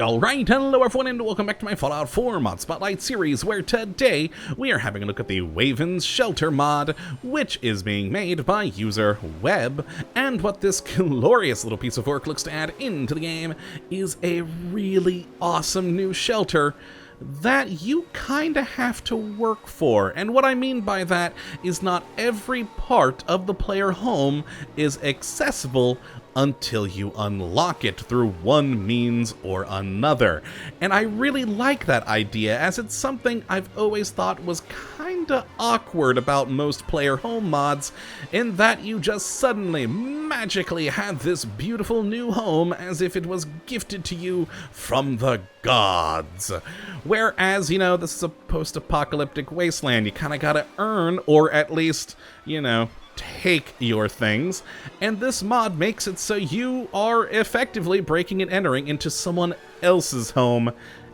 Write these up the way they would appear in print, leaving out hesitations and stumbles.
Alright, hello everyone and welcome back to my Fallout 4 Mod Spotlight series, where today we are having a look at the Waven's Shelter mod, which is being made by user Web, and what this glorious little piece of work looks to add into the game is a really awesome new shelter that you kinda have to work for. And what I mean by that is not every part of the player home is accessible until you unlock it through one means or another. And I really like that idea, as it's something I've always thought was kinda awkward about most player home mods, in that you just suddenly magically had this beautiful new home as if it was gifted to you from the gods. Whereas, you know, this is a post-apocalyptic wasteland. You kinda gotta earn, or at least, you know, take your things, and this mod makes it so you are effectively breaking and entering into someone else's home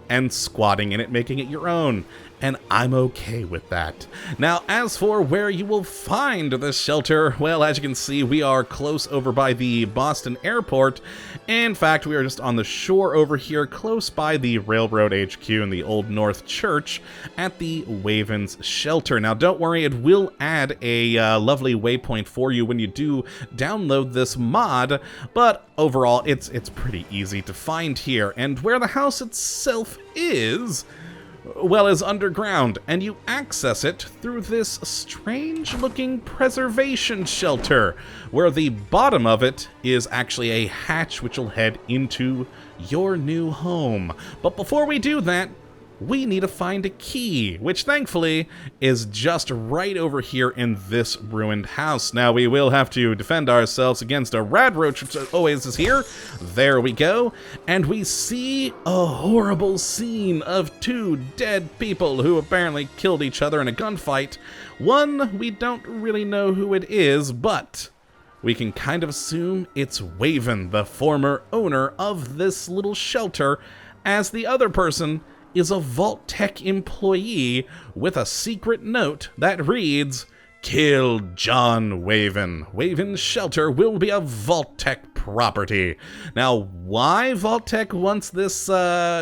and squatting in it, making it your own. And I'm okay with that. Now, as for where you will find this shelter, well, as you can see, we are close over by the Boston airport. In fact, we are just on the shore over here, close by the railroad HQ and the Old North Church at the Waven's Shelter. Now, don't worry, it will add a lovely waypoint for you when you do download this mod, but overall, it's pretty easy to find here. And where the house itself is, well, is underground, and you access it through this strange-looking preservation shelter, where the bottom of it is actually a hatch which will head into your new home. But before we do that, we need to find a key, which thankfully is just right over here in this ruined house. Now, we will have to defend ourselves against a rad roach, which always is here. There we go. And we see a horrible scene of two dead people who apparently killed each other in a gunfight. One, we don't really know who it is, but we can kind of assume it's Waven, the former owner of this little shelter, as the other person is a Vault Tech employee with a secret note that reads, "Kill John Waven. Waven's shelter will be a Vault Tech property." Now, why Vault Tech wants this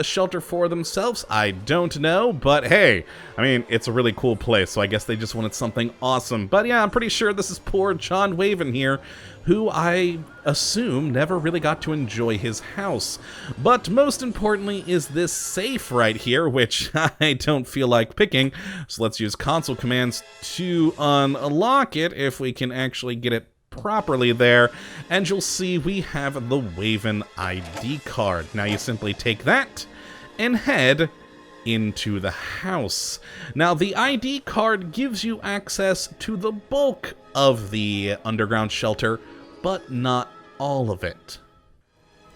shelter for themselves, I don't know, but hey, I mean, it's a really cool place, so I guess they just wanted something awesome. But yeah, I'm pretty sure this is poor John Waven here, who I assume never really got to enjoy his house. But most importantly is this safe right here, which I don't feel like picking, so let's use console commands to unlock it if we can actually get it properly there, and you'll see we have the Waven ID card. Now you simply take that and head into the house. Now, the ID card gives you access to the bulk of the underground shelter, but not all of it.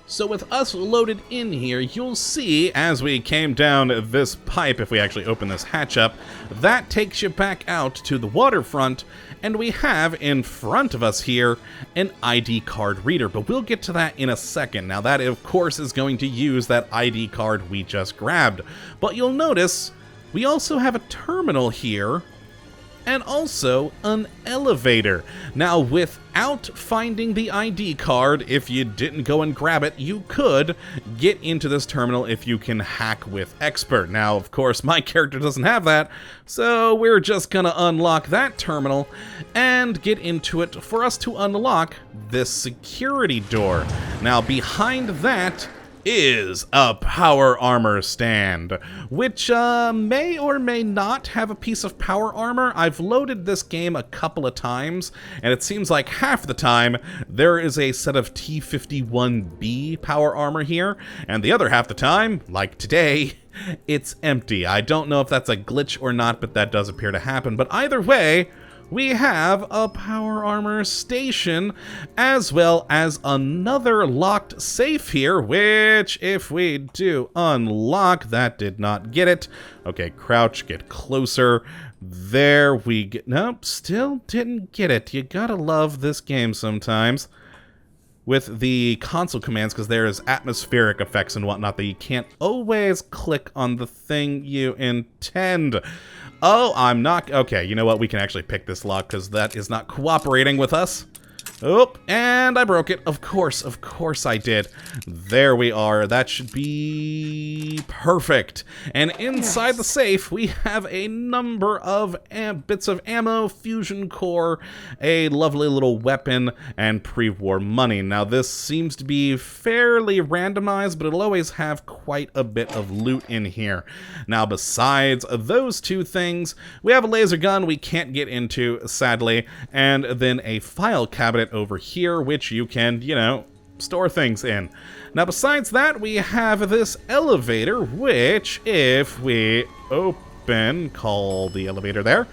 So with us loaded in here, you'll see, as we came down this pipe, if we actually open this hatch up, that takes you back out to the waterfront, and we have in front of us here an ID card reader, but we'll get to that in a second. Now that, of course, is going to use that ID card we just grabbed. But you'll notice we also have a terminal here, and also an elevator. Now, without finding the ID card, if you didn't go and grab it, you could get into this terminal if you can hack with Expert. Now, of course, my character doesn't have that, so we're just gonna unlock that terminal and get into it for us to unlock this security door. Now, behind that is a power armor stand, which may or may not have a piece of power armor. I've loaded this game a couple of times, and it seems like half the time there is a set of T-51B power armor here, and the other half the time, like today, it's empty. I don't know if that's a glitch or not, but that does appear to happen. But either way, we have a power armor station, as well as another locked safe here, which, if we do unlock, that did not get it. Okay, crouch, get closer. There we get, nope, still didn't get it. You gotta love this game sometimes with the console commands, because there is atmospheric effects and whatnot that you can't always click on the thing you intend. Oh, I'm not... Okay, you know what? We can actually pick this lock, because that is not cooperating with us. Oh, and I broke it. Of course I did. There we are. That should be perfect. And inside the safe, we have a number of bits of ammo, fusion core, a lovely little weapon, and pre-war money. Now, this seems to be fairly randomized, but it'll always have quite a bit of loot in here. Now, besides those two things, we have a laser gun we can't get into, sadly, and then a file cabinet over here, which you can, you know, store things in. Now, besides that, we have this elevator, which, if we call the elevator there,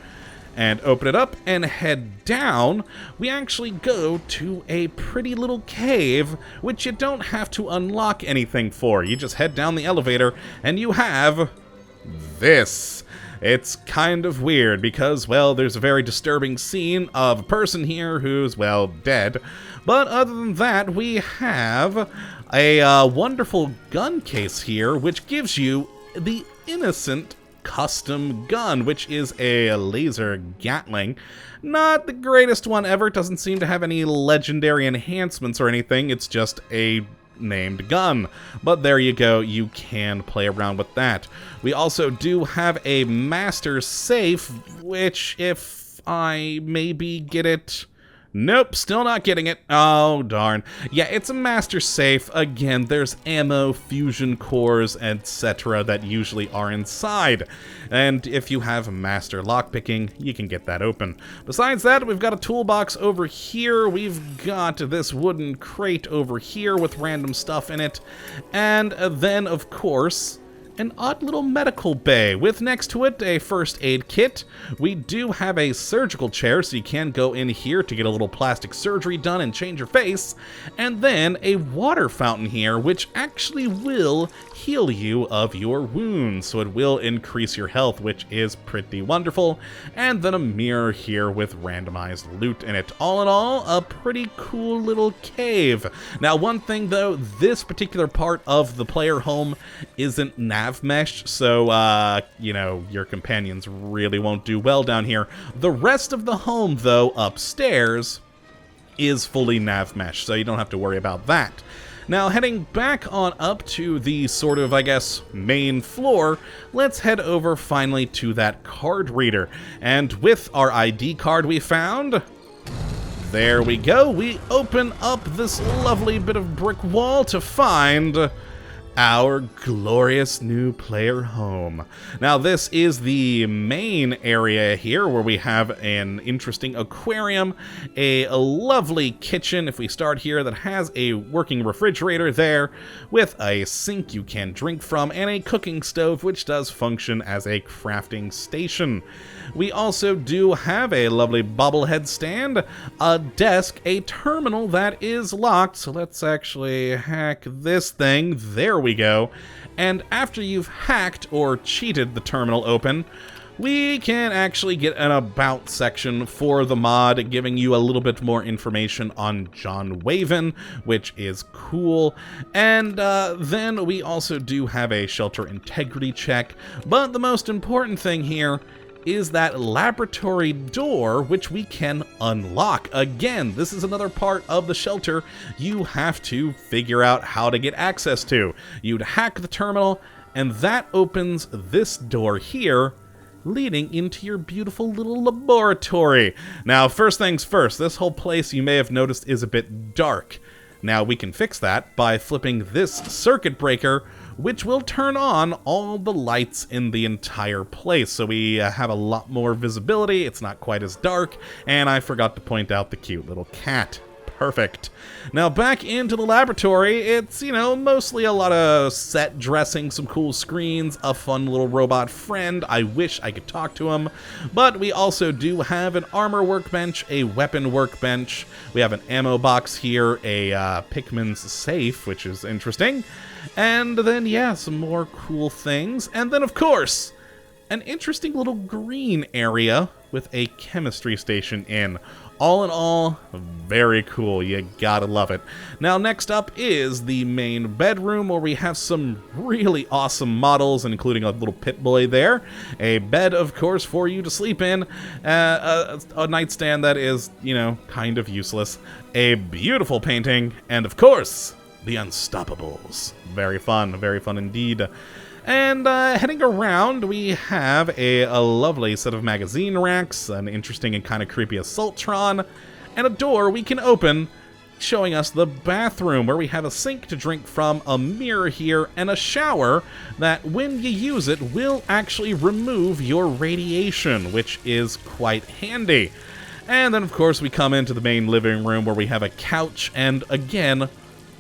and open it up and head down, we actually go to a pretty little cave, which you don't have to unlock anything for. You just head down the elevator, and you have this. It's kind of weird because, well, there's a very disturbing scene of a person here who's, well, dead. But other than that, we have a wonderful gun case here, which gives you the innocent custom gun, which is a laser Gatling. Not the greatest one ever. It doesn't seem to have any legendary enhancements or anything. It's just a named gun. But there you go, you can play around with that. We also do have a master safe, which, if I maybe get it... Nope, still not getting it. Oh, darn. Yeah, it's a master safe. Again, there's ammo, fusion cores, etc. that usually are inside. And if you have master lockpicking, you can get that open. Besides that, we've got a toolbox over here. We've got this wooden crate over here with random stuff in it. And then, of course, an odd little medical bay with next to it a first aid kit. We do have a surgical chair, so you can go in here to get a little plastic surgery done and change your face. And then a water fountain here, which actually will heal you of your wounds, so it will increase your health, which is pretty wonderful. And then a mirror here with randomized loot in it. All in all, a pretty cool little cave. Now, one thing though, this particular part of the player home isn't nav meshed, so you know, your companions really won't do well down here. The rest of the home though, upstairs, is fully nav mesh, so you don't have to worry about that. Now, heading back on up to the sort of, I guess, main floor, let's head over finally to that card reader. And with our ID card we found, there we go, we open up this lovely bit of brick wall to find our glorious new player home. Now, this is the main area here where we have an interesting aquarium, a lovely kitchen, if we start here, that has a working refrigerator there with a sink you can drink from, and a cooking stove which does function as a crafting station. We also do have a lovely bobblehead stand, a desk, a terminal that is locked, so let's actually hack this thing. There we go. And after you've hacked or cheated the terminal open, we can actually get an about section for the mod, giving you a little bit more information on John Waven, which is cool. And then we also do have a shelter integrity check, but the most important thing here is that laboratory door, which we can unlock. Again, this is another part of the shelter you have to figure out how to get access to. You'd hack the terminal, and that opens this door here, leading into your beautiful little laboratory. Now, first things first, this whole place, you may have noticed, is a bit dark. Now, we can fix that by flipping this circuit breaker, which will turn on all the lights in the entire place, so we have a lot more visibility, it's not quite as dark, and I forgot to point out the cute little cat. Perfect. Now, back into the laboratory, it's, you know, mostly a lot of set dressing, some cool screens, a fun little robot friend. I wish I could talk to him. But we also do have an armor workbench, a weapon workbench. We have an ammo box here, a Pikmin's safe, which is interesting. And then, yeah, some more cool things. And then, of course, an interesting little green area with a chemistry station in. All in all, very cool. You gotta love it. Now, next up is the main bedroom, where we have some really awesome models, including a little pit boy there. A bed, of course, for you to sleep in. A nightstand that is, you know, kind of useless. A beautiful painting. And, of course, the Unstoppables. Very fun indeed. And heading around, we have a lovely set of magazine racks, an interesting and kind of creepy Assaultron, and a door we can open, showing us the bathroom, where we have a sink to drink from, a mirror here, and a shower that, when you use it, will actually remove your radiation, which is quite handy. And then, of course, we come into the main living room, where we have a couch and, again,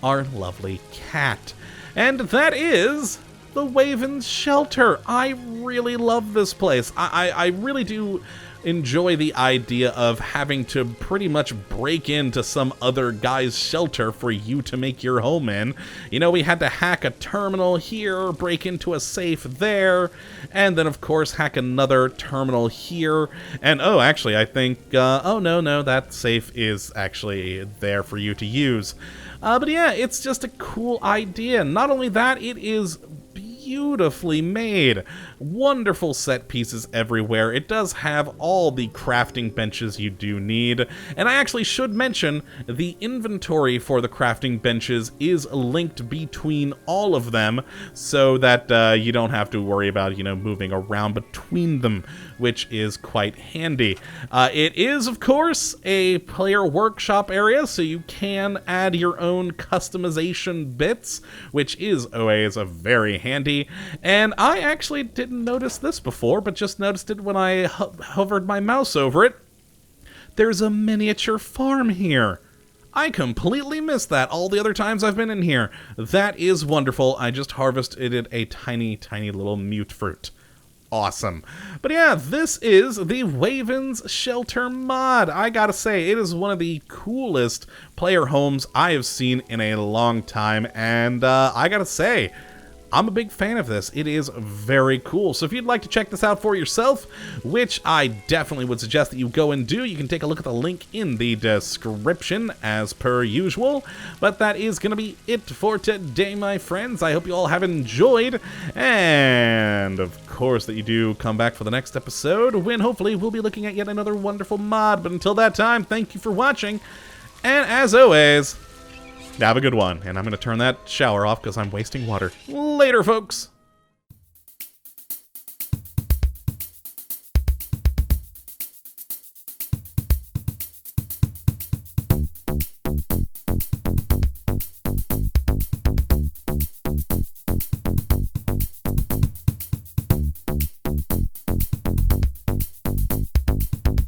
our lovely cat. And that is the Waven's shelter. I really love this place. I really do enjoy the idea of having to pretty much break into some other guy's shelter for you to make your home in. You know, we had to hack a terminal here, break into a safe there, and then of course hack another terminal here. And oh, actually I think, oh no, that safe is actually there for you to use. But yeah, it's just a cool idea. Not only that, it is beautifully made. Wonderful set pieces everywhere. It does have all the crafting benches you do need. And I actually should mention the inventory for the crafting benches is linked between all of them, so that you don't have to worry about, you know, moving around between them, which is quite handy. It is, of course, a player workshop area, so you can add your own customization bits, which is always a very handy. And I actually didn't notice this before, but just noticed it when I hovered my mouse over it. There's a miniature farm here. I completely missed that all the other times I've been in here. That is wonderful. I just harvested a tiny little mute fruit. Awesome. But yeah, this is the Waven's Shelter mod. I gotta say, it is one of the coolest player homes I have seen in a long time, and I gotta say, I'm a big fan of this. It is very cool. So if you'd like to check this out for yourself, which I definitely would suggest that you go and do, you can take a look at the link in the description as per usual. But that is going to be it for today, my friends. I hope you all have enjoyed. And of course that you do come back for the next episode, when hopefully we'll be looking at yet another wonderful mod. But until that time, thank you for watching. And as always, have a good one, and I'm going to turn that shower off because I'm wasting water. Later, folks!